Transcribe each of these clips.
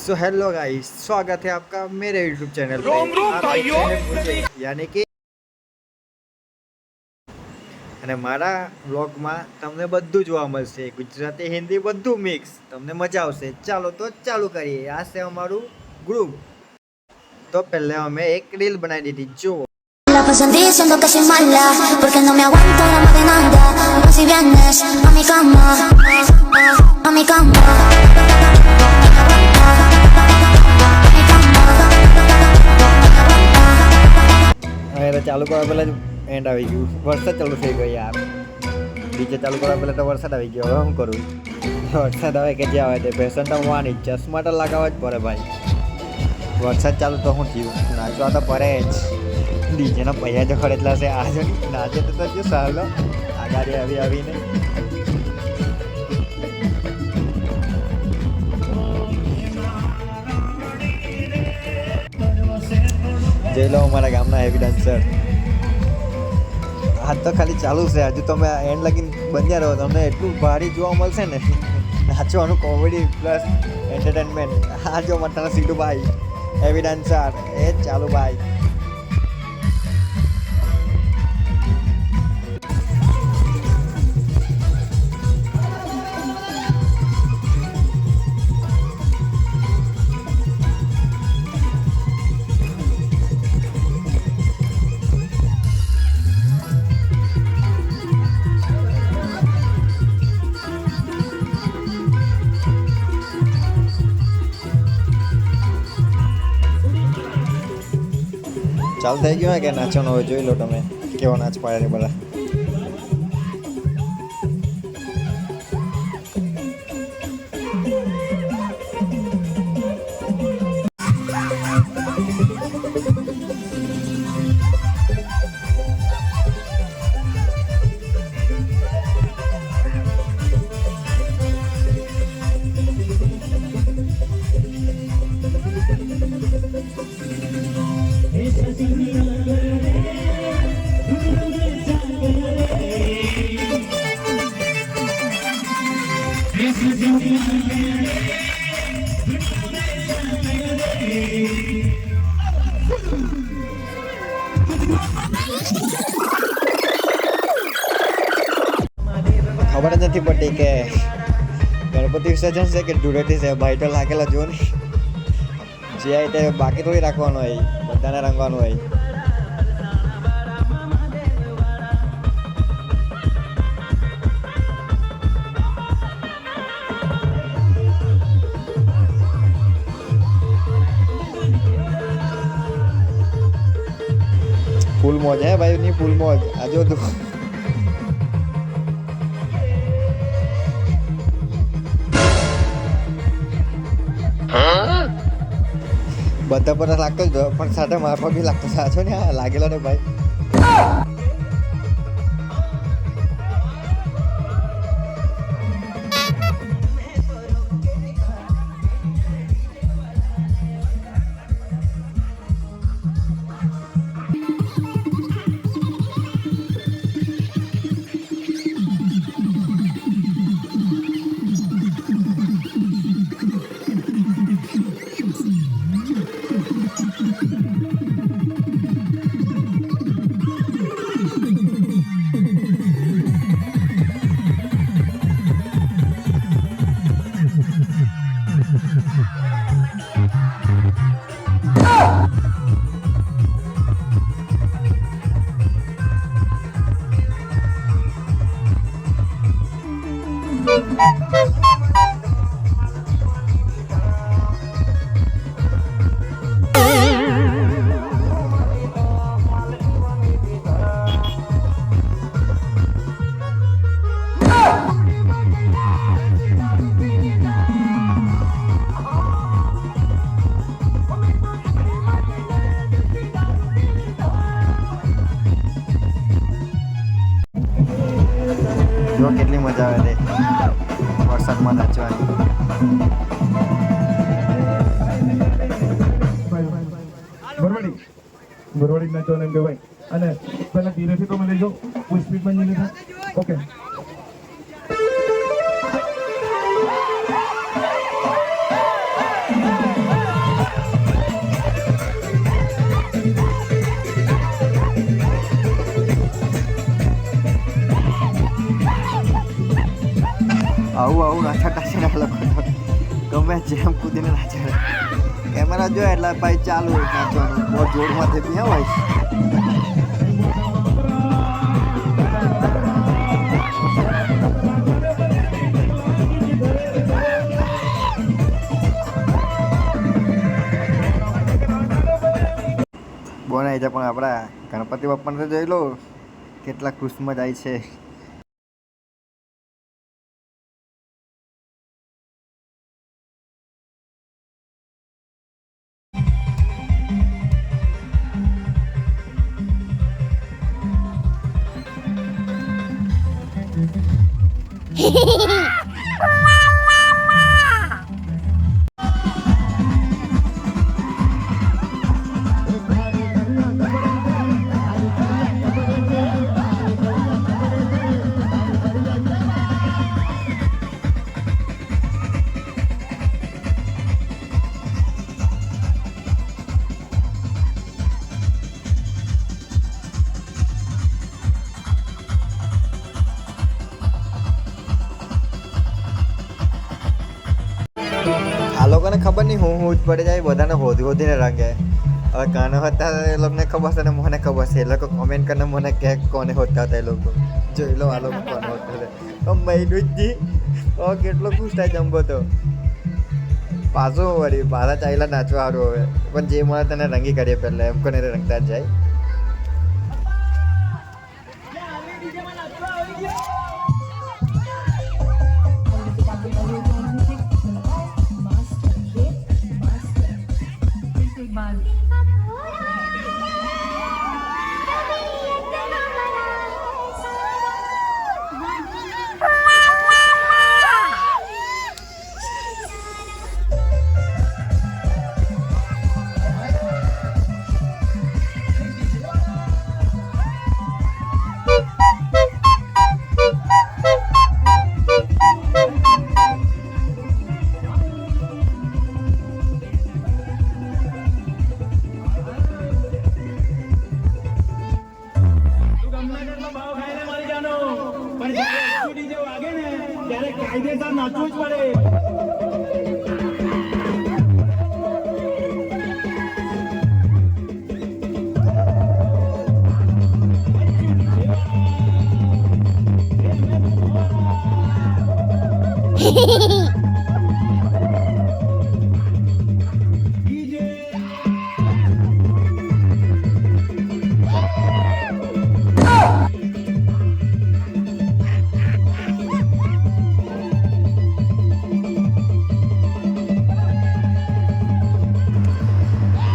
So hello guys, स्वागत है आपका मेरे यूट्यूब चैनल पे। रोम रोम आप भाइयों। देखते हैं मुझे यानी कि અને મારા વ્લોગમાં તમને બધું જોવા મળશે, ગુજરાતી હિન્દી બધું મિક્સ, તમને મજા આવશે। ચાલો તો ચાલુ કરીએ। આ છે અમારું ગ્રુપ। તો પહેલે અમે એક રીલ બનાવી દીધી, જુઓ। La pasan diciendo que soy mala, porque no me aguanto la más de nada. Pues si vienes a mi cama, a mi cama. હવે તો ચાલુ કરવા પહેલાં જ એન્ડ આવી ગયું, વરસાદ ચાલુ થઈ ગયો યાર। ડીજે ચાલુ કરવા પહેલાં તો વરસાદ આવી ગયો, હવે શું કરું? વરસાદ આવે કે જે આવે તે ફેશન તો વાની ચશ્મા તો લગાવવા જ પડે ભાઈ। વરસાદ ચાલુ તો શું થયું, નાચવા તો પડે જ। ડીજેના પૈસા જો ખરેટલા છે આજે નાચે તો જો સાલો આગાડી આવીને જઈ લો અમારા ગામના હેવી ડાન્સર। આજ તો ખાલી ચાલુ છે, હજુ તમે એન્ડ લગીને બન્યા રહો, તમને એટલું ભારી જોવા મળશે ને। નાચવાનું કોમેડી પ્લસ એન્ટરટેનમેન્ટ। આ જો મટાના સીટુ ભાઈ હેવી ડાન્સર એ જ ચાલુ ભાઈ। ચાલુ થઈ ગયું કે નાચવાનો? હવે જોઈ લો તમે કેવો નાચ પાડે બધા। ખબર જ નથી પડતી કે ગણપતિ વિસર્જન છે કે ધૂળેટી છે। ભાઈ તો લાગેલા જો ને, જે તે બાકી થોડી રાખવાનું હોય, બધાને રંગવાનું હોય। ફૂલ મોજ હે ભાઈ ની, ફૂલ મોજ। આ જો તું બધા પર લાગતો જ, પણ સાથે મારા પર બી લાગતો સાચો ને, આ લાગેલો ને ભાઈ। જો કેટલી મજા આવે છે વરસાદમાં નાચવાની। બરવાડી નાચવાનું એમ કહેવાય। અને પહેલા ધીરેથી તમે લેજો, કોઈ સ્પીડમાં નહીં લેતા। ઓકે, નાચતા છે ને આ લોકો તો ગમે જેમ કૂદીને નાચે કેમેરા જોયા એટલે ભાઈ ચાલુ નાચવાનું બહુ જોરમાંથી બી હોય બોનાય છે પણ આપણા ગણપતિ બાપાને તો જોઈ લો કેટલા ખુશમાં જાય છે આ લોકોને ખબર નહીં હું જ પડી જાય બધાને હોધીને રંગે હવે કાનો હતા એ લોકોને ખબર છે ને મને ખબર છે એ લોકો કોમેન્ટ કરીને મને કે કોને હોતા હતા એ લોકો જોઈ લો આ લોકો કોને હોતા હતા મહિનુજી કેટલો ખુશ થાય જમવો તો પાછું વળી પાછા ચાલ્યા નાચવા સારું હવે પણ જે મળે તને રંગી કરીએ પહેલાં એમ કોને રંગતા જ જાય કાયદેસર નાચવું જ પડે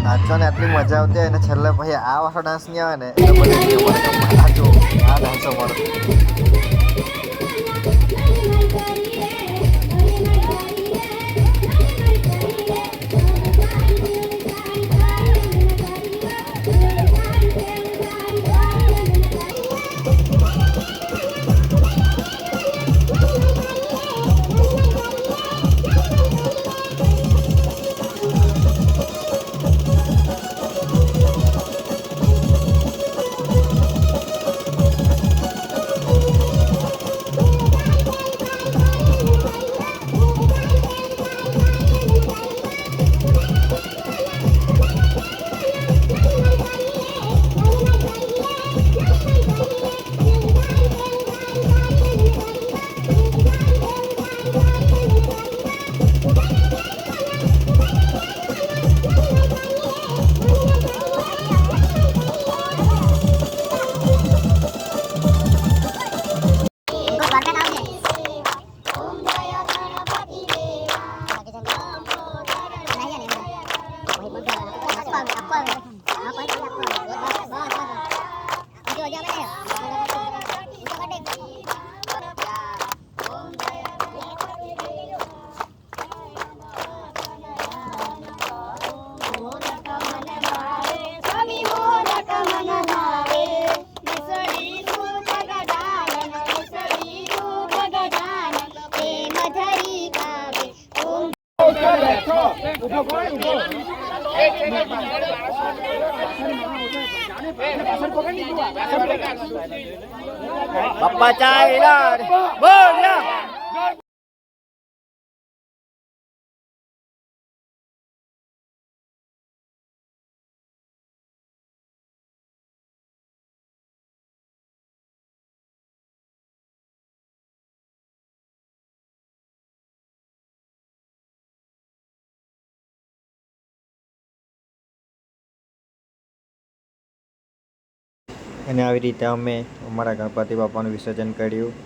નાચવાની આટલી મજા આવતી હોય ને છેલ્લે પછી આ વાળો ડાન્સ નહીં આવે ને એટલે બધી આ જો આ ડાન્સો મારો Bapak cairan, boleh. અને આવી રીતે અમે અમારા ગણપતિ બાપાનું વિસર્જન કર્યું.